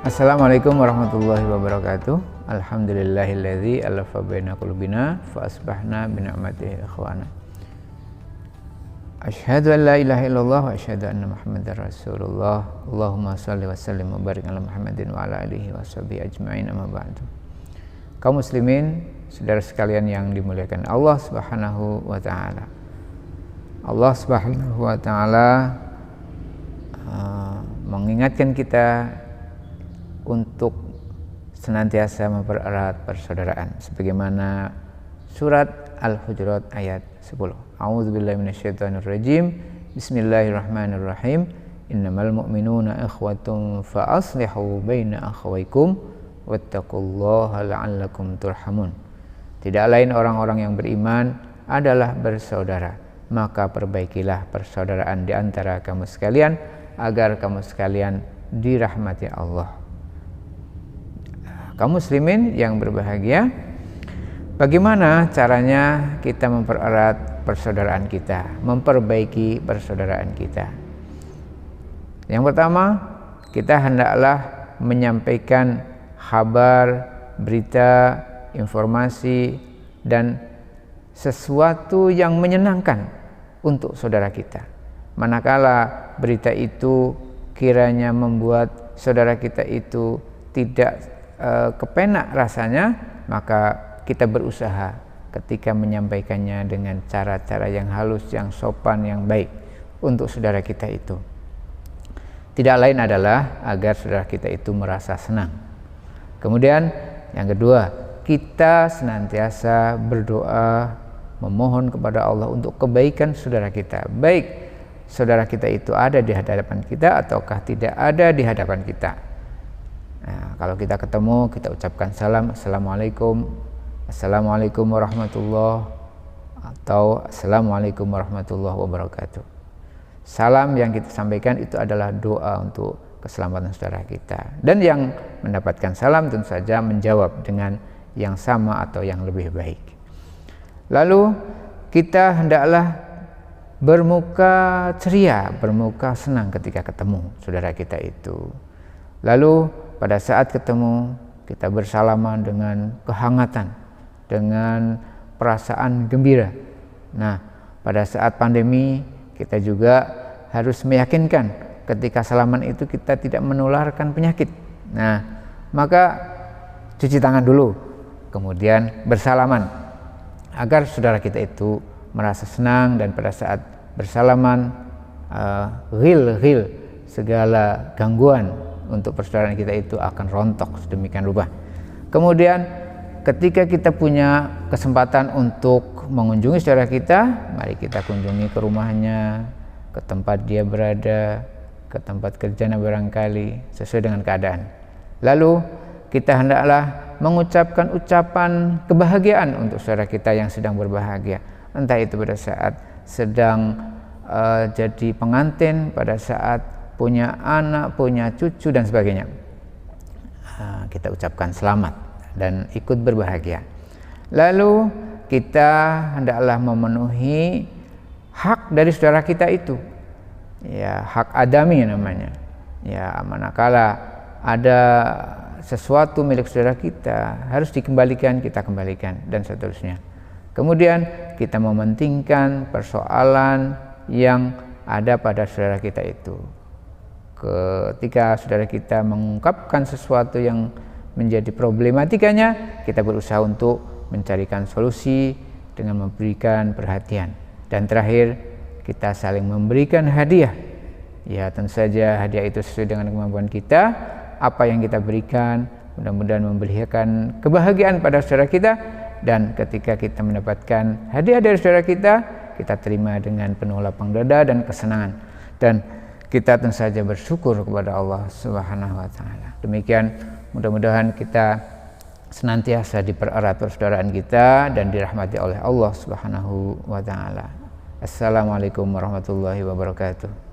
Assalamualaikum warahmatullahi wabarakatuh. Alhamdulillahilladzi alafa baina qulubina fa asbahna bi ni'matihi ikhwana. Asyhadu an la ilaha illallah wa asyhadu anna Muhammadar Rasulullah. Allahumma shalli wa sallim wa barik ala Muhammadin wa ala alihi washabihi ajmain, amma ba'du. Kaum muslimin, saudara sekalian yang dimuliakan Allah Subhanahu wa taala. Allah Subhanahu wa taala mengingatkan kita untuk senantiasa mempererat persaudaraan sebagaimana surat Al-Hujurat ayat 10. A'udzubillahi minasyaitonirrajim. Bismillahirrahmanirrahim. Innamal mu'minuna ikhwatun fa aslihu baina akhawaykum wattaqullaha la'allakum turhamun. Tidak lain orang-orang yang beriman adalah bersaudara, maka perbaikilah persaudaraan di antara kamu sekalian agar kamu sekalian dirahmati Allah. Kaum muslimin yang berbahagia, bagaimana caranya kita mempererat persaudaraan kita, memperbaiki persaudaraan kita? Yang pertama, kita hendaklah menyampaikan kabar, berita, informasi, dan sesuatu yang menyenangkan untuk saudara kita. Manakala berita itu kiranya membuat saudara kita itu tidak kepenak rasanya, maka kita berusaha ketika menyampaikannya dengan cara-cara yang halus, yang sopan, yang baik untuk saudara kita itu. Tidak lain adalah agar saudara kita itu merasa senang. Kemudian yang kedua, kita senantiasa berdoa memohon kepada Allah untuk kebaikan saudara kita, baik saudara kita itu ada di hadapan kita ataukah tidak ada di hadapan kita. Nah, kalau kita ketemu, kita ucapkan salam, assalamualaikum warahmatullahi, atau assalamualaikum warahmatullahi wabarakatuh. Salam yang kita sampaikan itu adalah doa untuk keselamatan saudara kita, dan yang mendapatkan salam tentu saja menjawab dengan yang sama atau yang lebih baik. Lalu kita hendaklah bermuka ceria, bermuka senang ketika ketemu saudara kita itu. Lalu pada saat ketemu, kita bersalaman dengan kehangatan, dengan perasaan gembira. Nah, pada saat pandemi, kita juga harus meyakinkan ketika salaman itu kita tidak menularkan penyakit. Nah, maka cuci tangan dulu, kemudian bersalaman, agar saudara kita itu merasa senang, dan pada saat bersalaman, segala gangguan untuk persaudaraan kita itu akan rontok sedemikian rupa. Kemudian ketika kita punya kesempatan untuk mengunjungi saudara kita, mari kita kunjungi ke rumahnya, ke tempat dia berada, ke tempat kerjanya barangkali, sesuai dengan keadaan. Lalu kita hendaklah mengucapkan ucapan kebahagiaan untuk saudara kita yang sedang berbahagia, entah itu pada saat sedang jadi pengantin, pada saat punya anak, punya cucu, dan sebagainya. Kita ucapkan selamat dan ikut berbahagia. Lalu kita hendaklah memenuhi hak dari saudara kita itu, ya, hak adami namanya. Ya, manakala ada sesuatu milik saudara kita harus dikembalikan, kita kembalikan, dan seterusnya. Kemudian kita mementingkan persoalan yang ada pada saudara kita itu. Ketika saudara kita mengungkapkan sesuatu yang menjadi problematikanya, kita berusaha untuk mencarikan solusi dengan memberikan perhatian. Dan terakhir, kita saling memberikan hadiah. Ya, tentu saja hadiah itu sesuai dengan kemampuan kita. Apa yang kita berikan mudah-mudahan memberikan kebahagiaan pada saudara kita, dan ketika kita mendapatkan hadiah dari saudara kita terima dengan penuh lapang dada dan kesenangan, dan kita tentu saja bersyukur kepada Allah Subhanahu wa taala. Demikian, mudah-mudahan kita senantiasa dipererat persaudaraan kita dan dirahmati oleh Allah Subhanahu wa taala. Assalamualaikum warahmatullahi wabarakatuh.